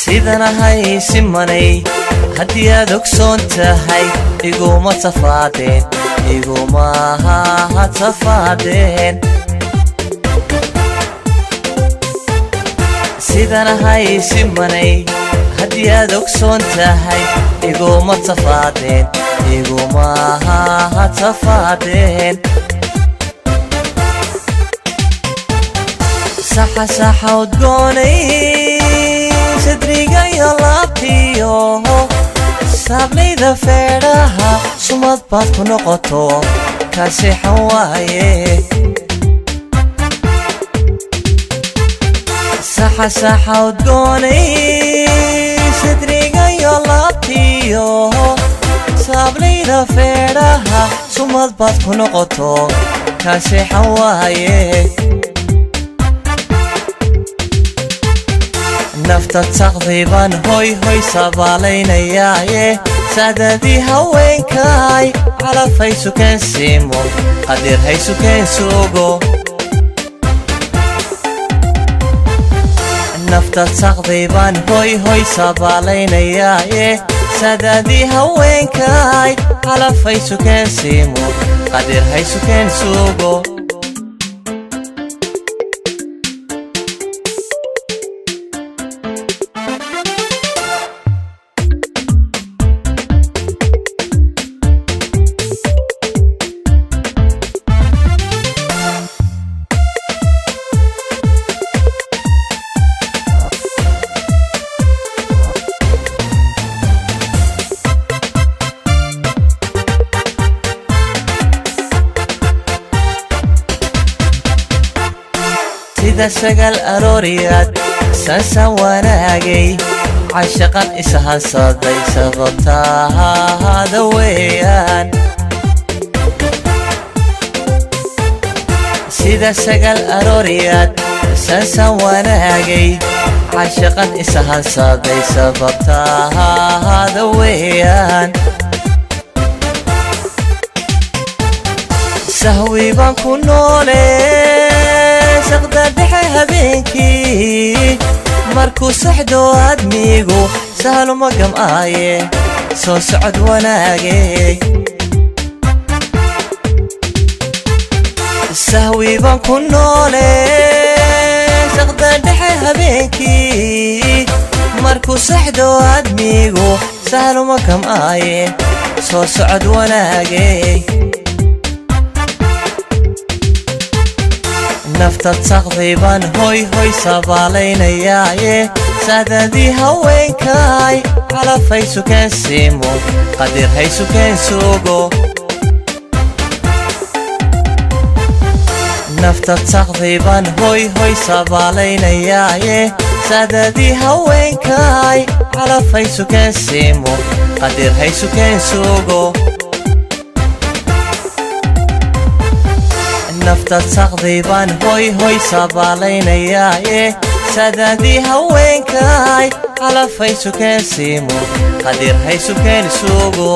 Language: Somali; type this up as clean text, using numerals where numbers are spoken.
sidana hay simanay haddii aad ogsoon tahay iguma tafaadeen iguma tafaadeen sidana hay simanay haddii aad ogsoon tahay iguma tafaadeen iguma tafaadeen saxa saxa udgoonay sadriga iyo laabtiyo saablayda feedhaha sumad baad ku noqoto kaasixan waaye saxa saxa udgoonay sadriga iyo laabtiyo saablayda feedhaha sumad baad ku noqoto kaasixan waaye nafta taqdiiban hoy hoy sabaalaynayaaye saadadii haweenkaay calafay sukeen siimo qadir hay sukeen suugo nafta taqdiiban hoy hoy sabaalaynayaaye saadadii haweenkaay calafay sukeen siimo qadir hay sukeen suugo sida sagal arooriyad sansan wanaagay cashaqan ishasaday sababtaada weeyaan sida sagal arooriyad sansan wanaagay cashaqan ishasaday sababtaada weeyaan sahwi baan ku noole saqda dhexe habeenkii markuu saxdo admigu sahluma gam'aaye soo socod wanaagay sahwi baan ku noole saqda dhexe habeenkii markuu saxdo admigu sahluma gam'aaye soo socod wanaagay nafta taqdiiban hoy hoy sabaalaynayaaye saadadii haweenkaay calafay sukeen siimo qadir hay sukeen suugo nafta taqdiiban hoy hoy sabaalaynayaaye saadadii haweenkaay calafay sukeen siimo qadir hay sukeen suugo nafta taqdiiban hoy hoy sabaalaynayaaye saadadii haweenkaay calafay sukeen siimo qadir hay sukeen suugo